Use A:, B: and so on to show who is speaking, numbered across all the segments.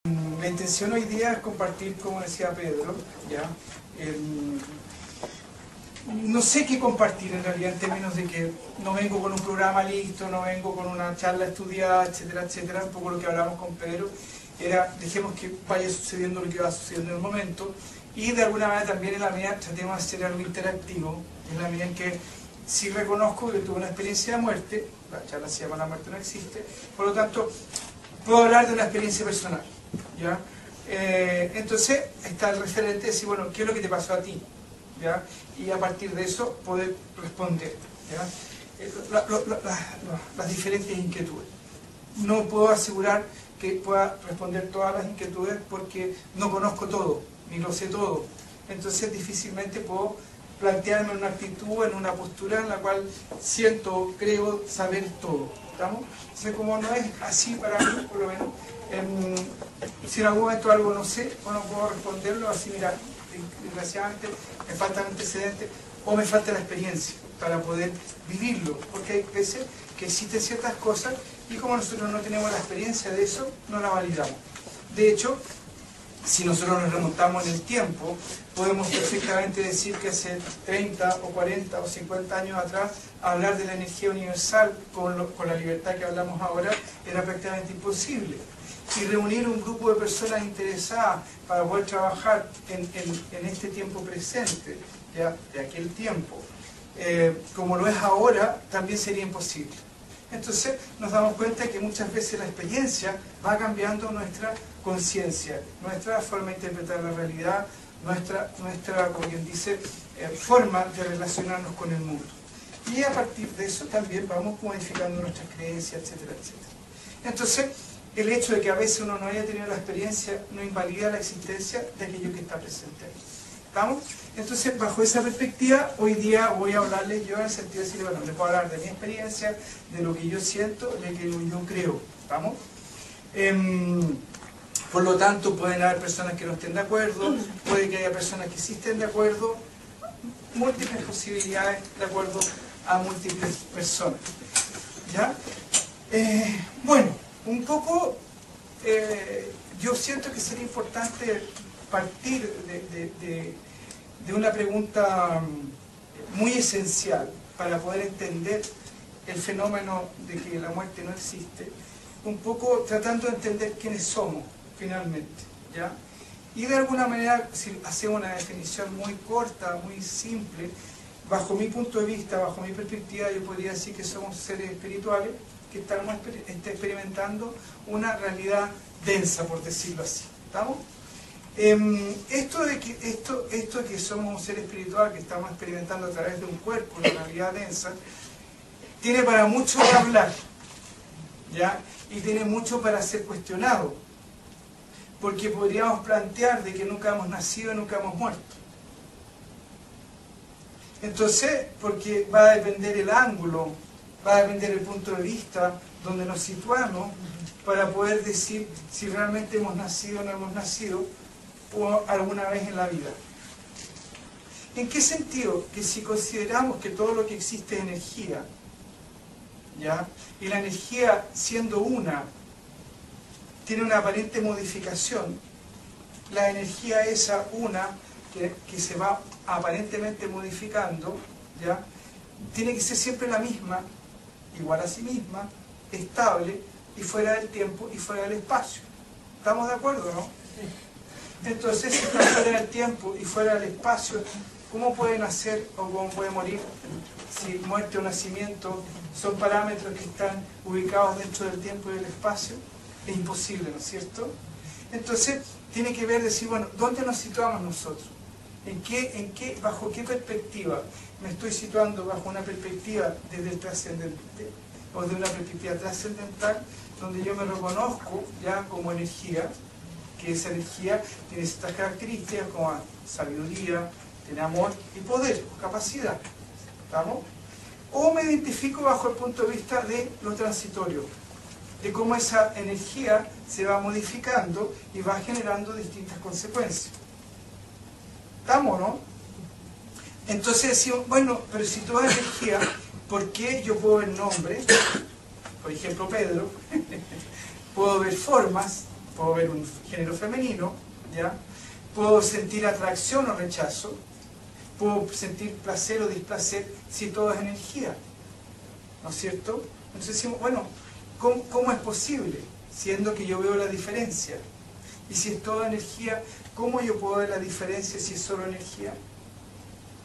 A: La intención hoy día es compartir, como decía Pedro, ¿ya? No sé qué compartir en realidad, en términos de que no vengo con un programa listo, no vengo con una charla estudiada, etcétera, etcétera. Un poco lo que hablamos con Pedro era, dejemos que vaya sucediendo lo que va sucediendo en el momento, y de alguna manera también en la medida tratemos de hacer algo interactivo, en la medida en que sí reconozco que tuve una experiencia de muerte, la charla se llama La muerte no existe, por lo tanto puedo hablar de una experiencia personal, ¿ya? Entonces está el referente de decir, bueno, ¿qué es lo que te pasó a ti? ¿Ya? Y a partir de eso poder responder, ¿ya? Las diferentes inquietudes. No puedo asegurar que pueda responder todas las inquietudes porque no conozco todo, ni lo sé todo. Entonces difícilmente puedo plantearme una actitud, en una postura en la cual siento, creo saber todo. ¿Estamos? Entonces, como no es así para mí, por lo menos, si en algún momento algo no sé o no puedo responderlo, así, mira, desgraciadamente me faltan antecedentes o me falta la experiencia para poder vivirlo, porque hay veces que existen ciertas cosas y como nosotros no tenemos la experiencia de eso, no la validamos. De hecho, si nosotros nos remontamos en el tiempo, podemos perfectamente decir que hace 30 o 40 o 50 años atrás, hablar de la energía universal con la libertad que hablamos ahora era prácticamente imposible. Y reunir un grupo de personas interesadas para poder trabajar en este tiempo presente, ya de aquel tiempo, como lo es ahora, también sería imposible. Entonces nos damos cuenta que muchas veces la experiencia va cambiando nuestra conciencia, nuestra forma de interpretar la realidad, nuestra como quien dice, forma de relacionarnos con el mundo. Y a partir de eso también vamos modificando nuestras creencias, etcétera, etcétera. Entonces, el hecho de que a veces uno no haya tenido la experiencia no invalida la existencia de aquello que está presente ahí. ¿Estamos? Entonces, bajo esa perspectiva, hoy día voy a hablarles yo en el sentido de decir, bueno, les puedo hablar de mi experiencia, de lo que yo siento, de lo que yo creo. ¿Estamos? Por lo tanto, pueden haber personas que no estén de acuerdo, puede que haya personas que sí estén de acuerdo, múltiples posibilidades de acuerdo a múltiples personas. ¿Ya? Bueno, un poco, yo siento que sería importante partir de una pregunta muy esencial para poder entender el fenómeno de que la muerte no existe, un poco tratando de entender quiénes somos finalmente, ¿ya? Y de alguna manera, si hacemos una definición muy corta, muy simple, bajo mi punto de vista, bajo mi perspectiva, yo podría decir que somos seres espirituales que estamos experimentando una realidad densa, por decirlo así. ¿Estamos? Esto de que somos un ser espiritual que estamos experimentando a través de un cuerpo, una realidad densa, tiene para mucho que hablar, ¿ya? Y tiene mucho para ser cuestionado, porque podríamos plantear de que nunca hemos nacido y nunca hemos muerto. Entonces, porque va a depender el ángulo, va a depender el punto de vista donde nos situamos para poder decir si realmente hemos nacido o no hemos nacido o alguna vez en la vida. ¿En qué sentido? Que si consideramos que todo lo que existe es energía, ¿ya? Y la energía, siendo una, tiene una aparente modificación, la energía esa una que se va aparentemente modificando, ¿ya? Tiene que ser siempre la misma, igual a sí misma, estable y fuera del tiempo y fuera del espacio. ¿Estamos de acuerdo, no? Entonces, si está fuera del tiempo y fuera del espacio, ¿cómo puede nacer o cómo puede morir? Si muerte o nacimiento son parámetros que están ubicados dentro del tiempo y del espacio, es imposible, ¿no es cierto? Entonces, tiene que ver, decir, bueno, ¿dónde nos situamos nosotros? ¿Bajo qué perspectiva? ¿Me estoy situando bajo una perspectiva desde el trascendente o de una perspectiva trascendental donde yo me reconozco ya como energía, que esa energía tiene ciertas características como sabiduría, tiene amor y poder, o capacidad? ¿Estamos? O me identifico bajo el punto de vista de lo transitorio, de cómo esa energía se va modificando y va generando distintas consecuencias. ¿Estamos, no? Entonces decimos, bueno, pero si toda energía, ¿por qué yo puedo ver nombres? Por ejemplo, Pedro, puedo ver formas, puedo ver un género femenino, ¿ya? Puedo sentir atracción o rechazo, puedo sentir placer o displacer, si todo es energía, ¿no es cierto? Entonces decimos, bueno, ¿cómo es posible? Siendo que yo veo la diferencia. Y si es toda energía, ¿cómo yo puedo ver la diferencia si es solo energía?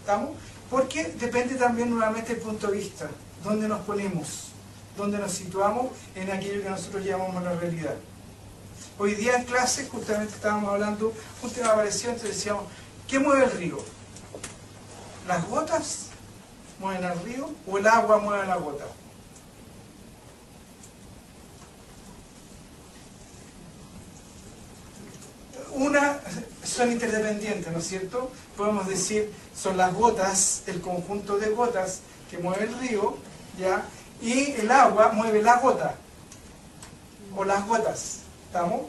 A: ¿Estamos? Porque depende también nuevamente del punto de vista, dónde nos ponemos, dónde nos situamos en aquello que nosotros llamamos la realidad. Hoy día en clase justamente estábamos hablando un tema parecido, entonces decíamos, ¿qué mueve el río? ¿Las gotas mueven al río o el agua mueve a la gota? Son interdependientes, ¿no es cierto? Podemos decir, son las gotas, el conjunto de gotas que mueve el río, ¿ya? Y el agua mueve la gota, o las gotas, ¿estamos?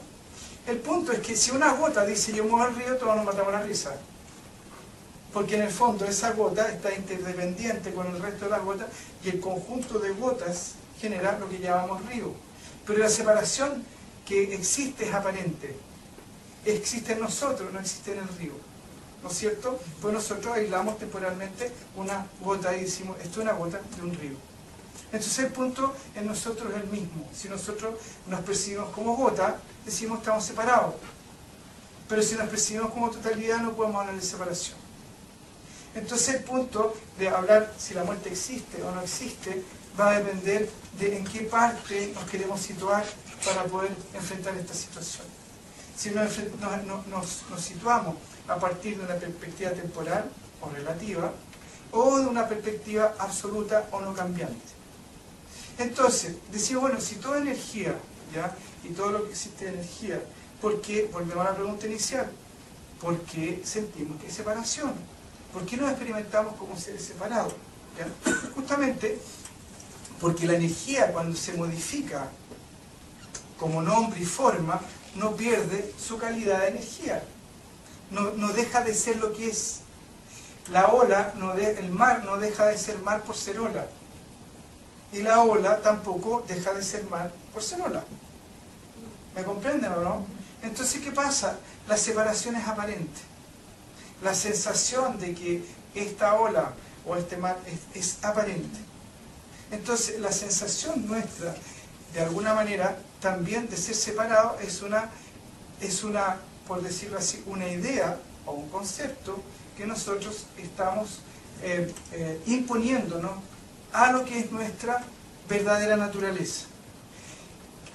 A: El punto es que si una gota dice yo muevo el río, todos nos matamos la risa. Porque en el fondo esa gota está interdependiente con el resto de las gotas y el conjunto de gotas genera lo que llamamos río. Pero la separación que existe es aparente. Existe en nosotros, no existe en el río. ¿No es cierto? Pues nosotros aislamos temporalmente una gota y decimos, esto es una gota de un río. Entonces el punto en nosotros es el mismo. Si nosotros nos percibimos como gota, decimos estamos separados. Pero si nos percibimos como totalidad, no podemos hablar de separación. Entonces el punto de hablar si la muerte existe o no existe va a depender de en qué parte nos queremos situar para poder enfrentar esta situación. Si nos situamos a partir de una perspectiva temporal o relativa, o de una perspectiva absoluta o no cambiante. Entonces, decimos, bueno, si toda energía, ¿ya? Y todo lo que existe de energía, ¿por qué? Volvemos a la pregunta inicial. ¿Por qué sentimos que hay separación? ¿Por qué nos experimentamos como seres separados? ¿Ya? Justamente porque la energía, cuando se modifica como nombre y forma, no pierde su calidad de energía. No deja de ser lo que es. La ola, el mar no deja de ser mar por ser ola. Y la ola tampoco deja de ser mar por ser ola. ¿Me comprenden o no? Entonces, ¿qué pasa? La separación es aparente. La sensación de que esta ola o este mar es aparente. Entonces, la sensación nuestra, de alguna manera, también de ser separado es una, por decirlo así, una idea o un concepto que nosotros estamos imponiéndonos a lo que es nuestra verdadera naturaleza.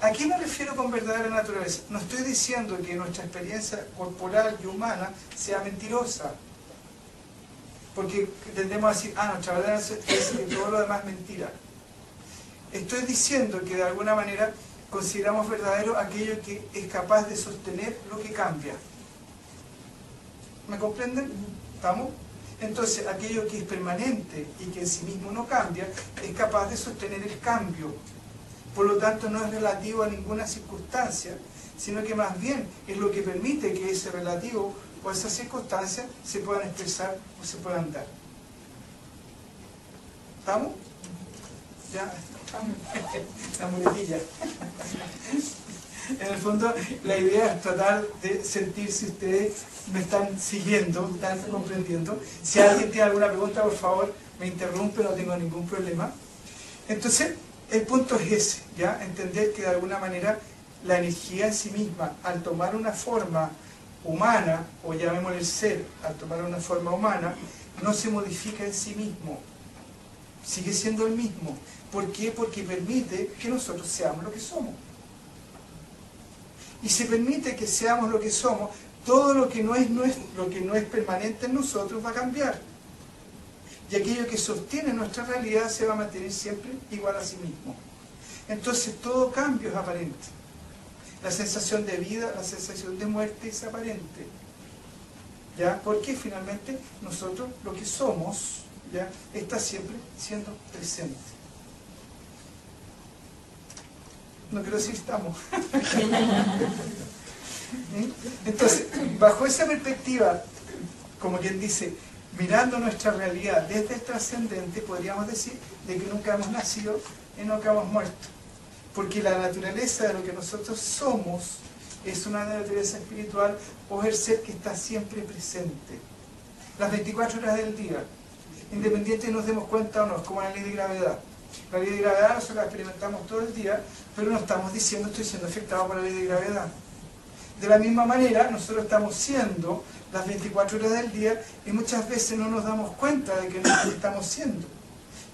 A: ¿A qué me refiero con verdadera naturaleza? No estoy diciendo que nuestra experiencia corporal y humana sea mentirosa, porque tendemos a decir, nuestra verdadera naturaleza es que todo lo demás es mentira. Estoy diciendo que de alguna manera consideramos verdadero aquello que es capaz de sostener lo que cambia. ¿Me comprenden? ¿Estamos? Entonces, aquello que es permanente y que en sí mismo no cambia, es capaz de sostener el cambio. Por lo tanto, no es relativo a ninguna circunstancia, sino que más bien es lo que permite que ese relativo o esas circunstancias se puedan expresar o se puedan dar. ¿Estamos? Ya, la muletilla. En el fondo, la idea es tratar de sentir si ustedes me están siguiendo, están comprendiendo. Si alguien tiene alguna pregunta, por favor, me interrumpe, no tengo ningún problema. Entonces, el punto es ese, ¿ya? Entender que de alguna manera la energía en sí misma, al tomar una forma humana, o llamémosle el ser, al tomar una forma humana, no se modifica en sí mismo. Sigue siendo el mismo. ¿Por qué? Porque permite que nosotros seamos lo que somos. Y se permite que seamos lo que somos, todo lo que no es permanente en nosotros va a cambiar. Y aquello que sostiene nuestra realidad se va a mantener siempre igual a sí mismo. Entonces todo cambio es aparente. La sensación de vida, la sensación de muerte es aparente. ¿Ya? Porque finalmente nosotros lo que somos, ¿ya? Está siempre siendo presente. No quiero decir estamos. Entonces, bajo esa perspectiva, como quien dice, mirando nuestra realidad desde el trascendente, podríamos decir de que nunca hemos nacido y nunca hemos muerto. Porque la naturaleza de lo que nosotros somos es una naturaleza espiritual o es el ser que está siempre presente. Las 24 horas del día, independiente de nos demos cuenta o no, es como la ley de gravedad. La ley de gravedad nosotros la experimentamos todo el día, pero no estamos diciendo estoy siendo afectado por la ley de gravedad. De la misma manera, nosotros estamos siendo las 24 horas del día y muchas veces no nos damos cuenta de que no estamos siendo.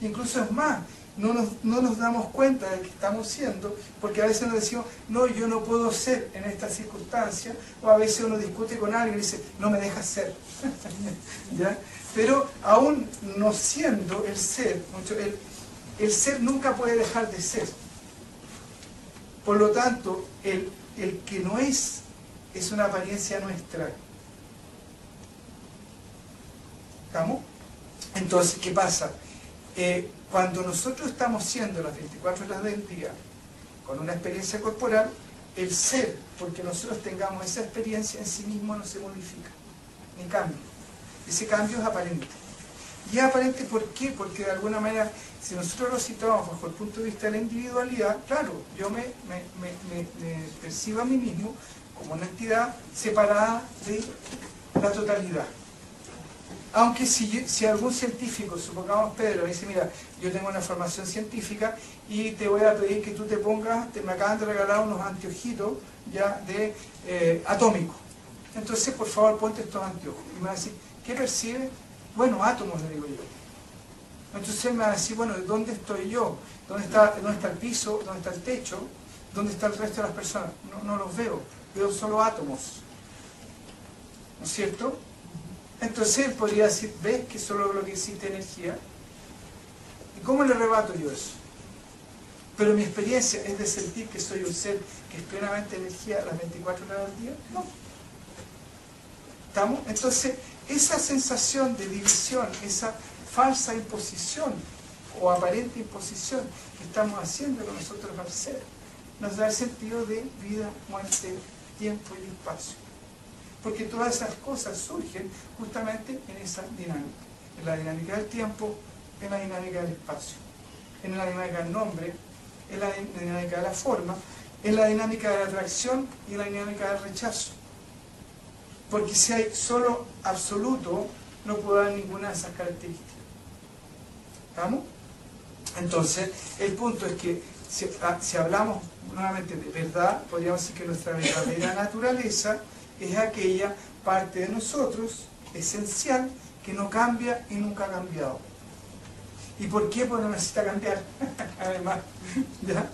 A: Incluso es más, no nos damos cuenta de que estamos siendo, porque a veces nos decimos, no, yo no puedo ser en esta circunstancia, o a veces uno discute con alguien y dice, no me dejas ser. ¿Ya? Pero aún no siendo el ser, el ser nunca puede dejar de ser. Por lo tanto, el que no es una apariencia nuestra. ¿Estamos? Entonces, ¿qué pasa? Cuando nosotros estamos siendo las 24 horas del día con una experiencia corporal, el ser, porque nosotros tengamos esa experiencia en sí mismo no se modifica, ni cambia. Ese cambio es aparente. ¿Y es aparente por qué? Porque de alguna manera, si nosotros lo situamos bajo el punto de vista de la individualidad, claro, yo me percibo a mí mismo como una entidad separada de la totalidad. Aunque si algún científico, supongamos Pedro, dice, mira, yo tengo una formación científica y te voy a pedir que tú te pongas, me acaban de regalar unos anteojitos ya de atómicos. Entonces, por favor, ponte estos anteojos. Y me va a decir, ¿qué percibe? Bueno, átomos, le digo yo. Entonces me va a decir, bueno, ¿dónde estoy yo? ¿Dónde está el piso? ¿Dónde está el techo? ¿Dónde está el resto de las personas? No los veo, veo solo átomos. ¿No es cierto? Entonces él podría decir, ¿ves que solo lo que existe es energía? ¿Y cómo le rebato yo eso? Pero mi experiencia es de sentir que soy un ser que es plenamente energía a las 24 horas del día. No. ¿Estamos? Entonces, esa sensación de división, esa falsa imposición o aparente imposición que estamos haciendo con nosotros al ser, nos da el sentido de vida, muerte, tiempo y espacio. Porque todas esas cosas surgen justamente en esa dinámica. En la dinámica del tiempo, en la dinámica del espacio, en la dinámica del nombre, en la dinámica de la forma, en la dinámica de la atracción y en la dinámica del rechazo. Porque si hay solo absoluto, no puedo dar ninguna de esas características. ¿Estamos? Entonces, el punto es que si hablamos nuevamente de verdad, podríamos decir que nuestra verdadera naturaleza es aquella parte de nosotros, esencial, que no cambia y nunca ha cambiado. ¿Y por qué? Pues no necesita cambiar. Además, ¿ya?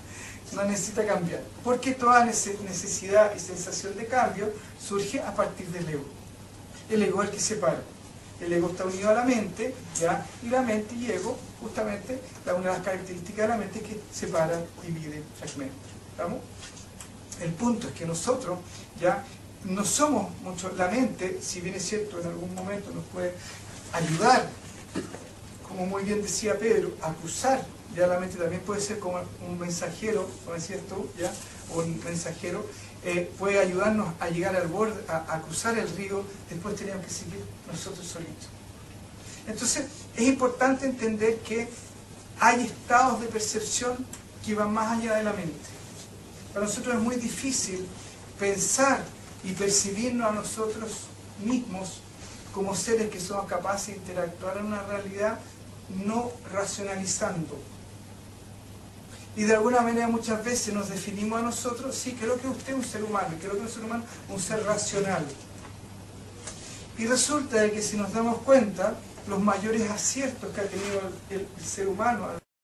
A: No necesita cambiar. Porque toda necesidad y sensación de cambio surge a partir del ego. El ego es el que separa. El ego está unido a la mente, ¿ya? Y la mente y ego, justamente, una de las características de la mente es que separa, divide, fragmenta. ¿Estamos? El punto es que nosotros, ya, no somos mucho. La mente, si bien es cierto, en algún momento nos puede ayudar, como muy bien decía Pedro, a cruzar. Ya la mente también puede ser como un mensajero, como decías tú, ¿ya? O un mensajero, puede ayudarnos a llegar al borde, a cruzar el río, después tenemos que seguir nosotros solitos. Entonces, es importante entender que hay estados de percepción que van más allá de la mente. Para nosotros es muy difícil pensar y percibirnos a nosotros mismos como seres que somos capaces de interactuar en una realidad no racionalizando. Y de alguna manera muchas veces nos definimos a nosotros, sí, creo que usted es un ser humano, creo que un ser humano es un ser racional. Y resulta de que si nos damos cuenta, los mayores aciertos que ha tenido el ser humano a lo